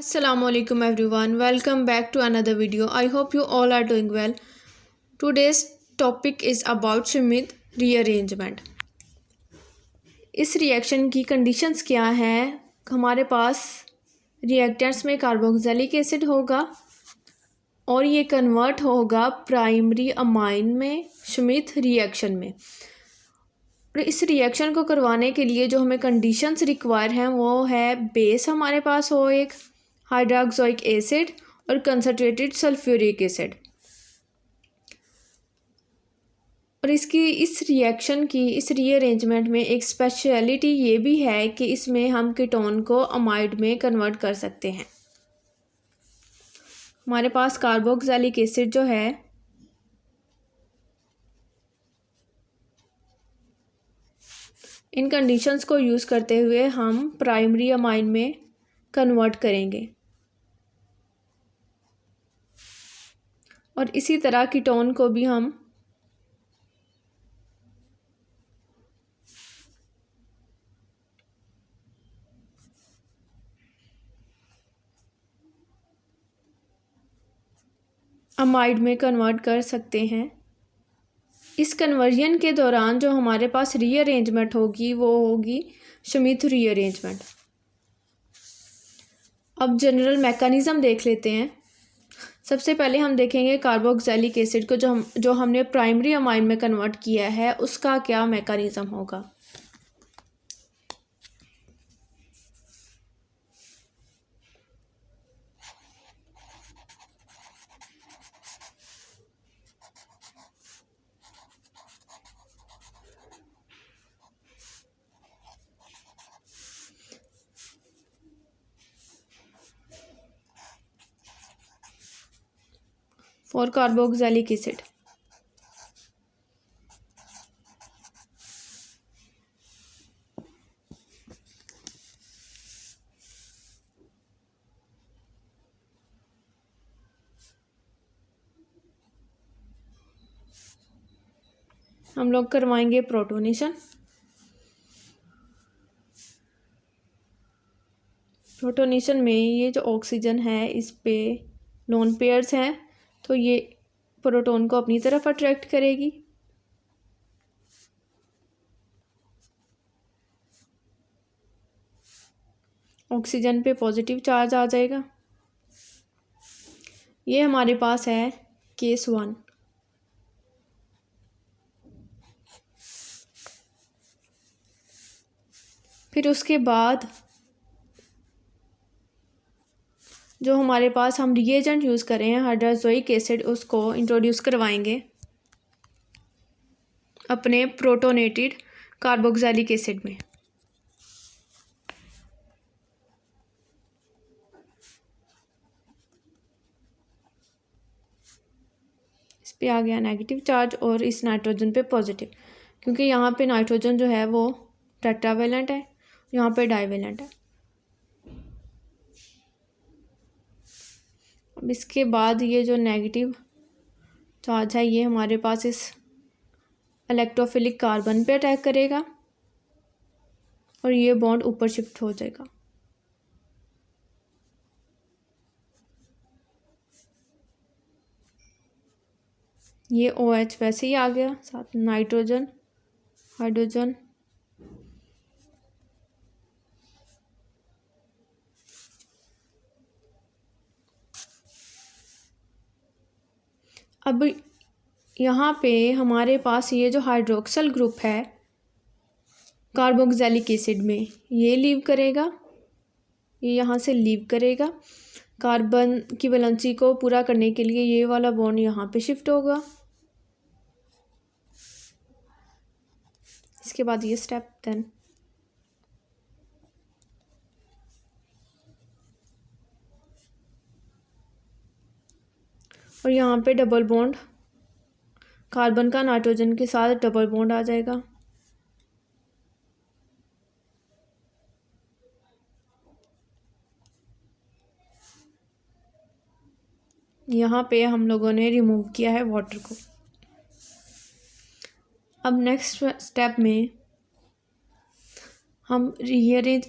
Assalamualaikum everyone. Welcome back to another video. I hope you all are doing well. Today's topic is about Schmidt rearrangement. इस reaction की conditions क्या हैं? हमारे पास reactants में carboxylic acid होगा और ये कन्वर्ट होगा प्राइमरी अमाइन में श्मिट रिएक्शन में। और इस रिएक्शन को करवाने के लिए जो हमें कंडीशंस रिक्वायर हैं वो है बेस हमारे पास हो एक हाइड्रोक्साइक एसिड और कंसनट्रेटेड सल्फ्यूरिक एसिड। और इस रिएक्शन की इस रीअरेंजमेंट में एक स्पेशलिटी ये भी है कि इसमें हम कीटोन को अमाइड में कन्वर्ट कर सकते हैं। हमारे पास कार्बोक्सिलिक एसिड जो है इन कंडीशंस को यूज़ करते हुए हम प्राइमरी अमाइन में कन्वर्ट करेंगे और इसी तरह कीटोन को भी हम अमाइड में कन्वर्ट कर सकते हैं। इस कन्वर्जन के दौरान जो हमारे पास रीअरेंजमेंट होगी वो होगी श्मिट रीअरेंजमेंट। अब जनरल मैकेनिज़्म देख लेते हैं। सबसे पहले हम देखेंगे कार्बोक्सिलिक एसिड को जो हमने प्राइमरी अमाइन में कन्वर्ट किया है उसका क्या मैकेनिज़्म होगा। फॉर कार्बोक्सिलिक एसिड हम लोग करवाएंगे प्रोटोनेशन। प्रोटोनेशन में ये जो ऑक्सीजन है इस पे लोन पेयर्स हैं तो ये प्रोटॉन को अपनी तरफ अट्रैक्ट करेगी। ऑक्सीजन पे पॉजिटिव चार्ज आ जाएगा। ये हमारे पास है केस 1। फिर उसके बाद जो हमारे पास हम रिएजेंट यूज़ कर रहे हैं हाइड्रोक्साइक एसिड उसको इंट्रोड्यूस करवाएंगे अपने प्रोटोनेटेड कार्बोक्सिलिक एसिड में। इस पे आ गया नेगेटिव चार्ज और इस नाइट्रोजन पे पॉजिटिव, क्योंकि यहाँ पे नाइट्रोजन जो है वो टेट्रावेलेंट है, यहाँ पे डाइवेलेंट है। अब इसके बाद ये जो नेगेटिव चार्ज है ये हमारे पास इस इलेक्ट्रोफिलिक कार्बन पे अटैक करेगा और ये बॉन्ड ऊपर शिफ्ट हो जाएगा। ये OH वैसे ही आ गया, साथ नाइट्रोजन हाइड्रोजन। अब यहाँ पे हमारे पास ये जो हाइड्रोक्सल ग्रुप है कार्बोक्सिलिक एसिड में ये लीव करेगा, ये यहाँ से लीव करेगा। कार्बन की वैलेंसी को पूरा करने के लिए ये वाला बॉन्ड यहाँ पे शिफ्ट होगा। इसके बाद ये स्टेप देन और यहाँ पे डबल बॉन्ड कार्बन का नाइट्रोजन के साथ डबल बॉन्ड आ जाएगा। यहाँ पे हम लोगों ने रिमूव किया है वाटर को। अब नेक्स्ट स्टेप में हम रीअरेंज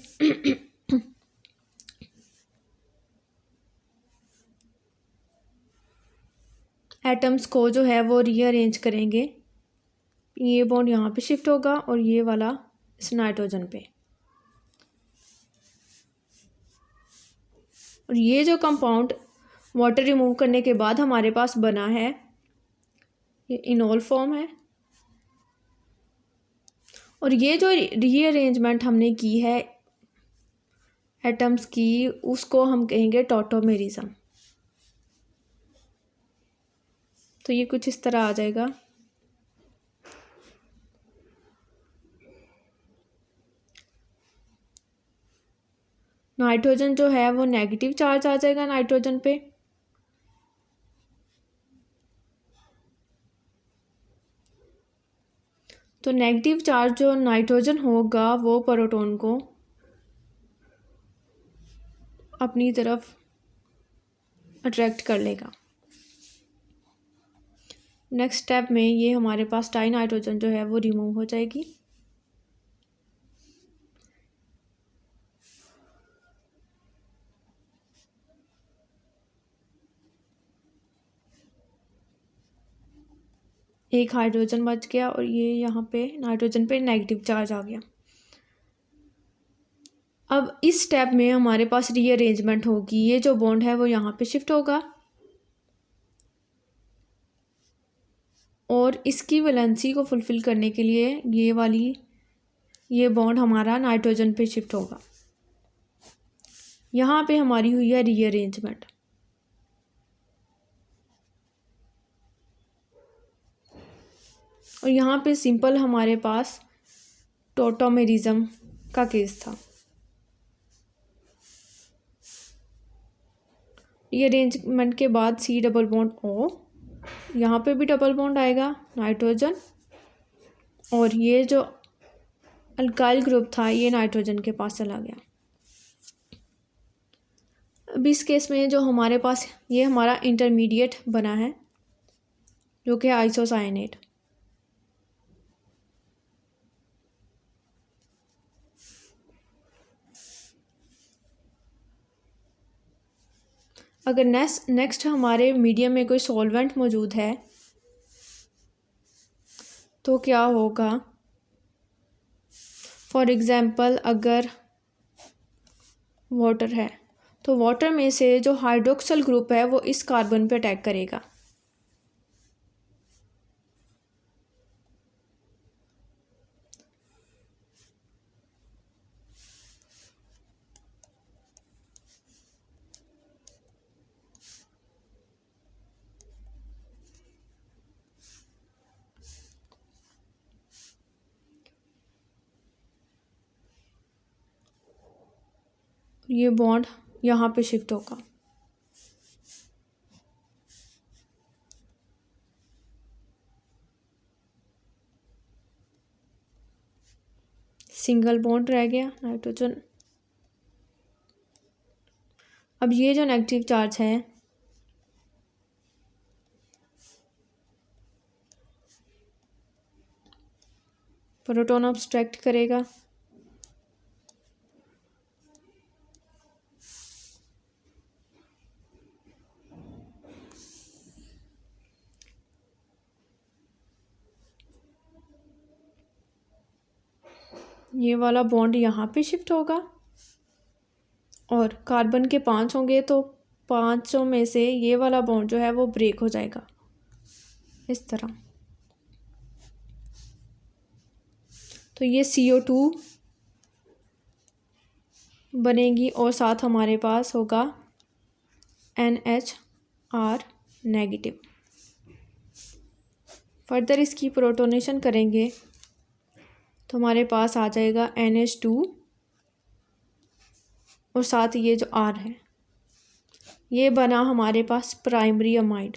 एटम्स को जो है वो रीअरेंज करेंगे। ये बॉन्ड यहाँ पे शिफ्ट होगा और ये वाला इस नाइट्रोजन पे। और ये जो कंपाउंड वाटर रिमूव करने के बाद हमारे पास बना है, ये इनोल फॉर्म है। और ये जो रीअरेंजमेंट हमने की है एटम्स की, उसको हम कहेंगे टॉटोमेरिज्म। तो ये कुछ इस तरह आ जाएगा। नाइट्रोजन जो है वो नेगेटिव चार्ज आ जाएगा नाइट्रोजन पे। तो नेगेटिव चार्ज जो नाइट्रोजन होगा वो प्रोटॉन को अपनी तरफ अट्रैक्ट कर लेगा। नेक्स्ट स्टेप में ये हमारे पास डाई नाइट्रोजन जो है वो रिमूव हो जाएगी। एक हाइड्रोजन बच गया और ये यहाँ पे नाइट्रोजन पे नेगेटिव चार्ज आ गया। अब इस स्टेप में हमारे पास रीअरेंजमेंट होगी। ये जो बॉन्ड है वो यहाँ पे शिफ्ट होगा और इसकी वैलेंसी को फुलफिल करने के लिए ये बॉन्ड हमारा नाइट्रोजन पे शिफ्ट होगा। यहाँ पे हमारी हुई है रीअरेंजमेंट। और यहाँ पे सिंपल हमारे पास टॉटोमेरिज्म का केस था। रीअरेंजमेंट के बाद C डबल बॉन्ड O, यहाँ पे भी डबल बॉन्ड आएगा नाइट्रोजन, और ये जो अल्काइल ग्रुप था ये नाइट्रोजन के पास चला गया। अब इस केस में जो हमारे पास ये हमारा इंटरमीडिएट बना है जो कि आइसोसाइनेट। अगर नेक्स्ट हमारे मीडियम में कोई सॉल्वेंट मौजूद है तो क्या होगा। फॉर एग्ज़ाम्पल अगर वाटर है तो वाटर में से जो हाइड्रोक्सिल ग्रुप है वो इस कार्बन पे अटैक करेगा। ये बॉन्ड यहाँ पे शिफ्ट होगा। सिंगल बॉन्ड रह गया नाइट्रोजन। अब ये जो नेगेटिव चार्ज है प्रोटॉन अब्स्ट्रैक्ट करेगा। ये वाला बॉन्ड यहाँ पे शिफ्ट होगा और कार्बन के 5 होंगे तो 5 में से ये वाला बॉन्ड जो है वो ब्रेक हो जाएगा इस तरह। तो ये CO2 बनेगी और साथ हमारे पास होगा NHR नेगेटिव। फर्दर इसकी प्रोटोनेशन करेंगे तो हमारे पास आ जाएगा NH2 और साथ ये जो R है ये बना हमारे पास प्राइमरी अमाइन।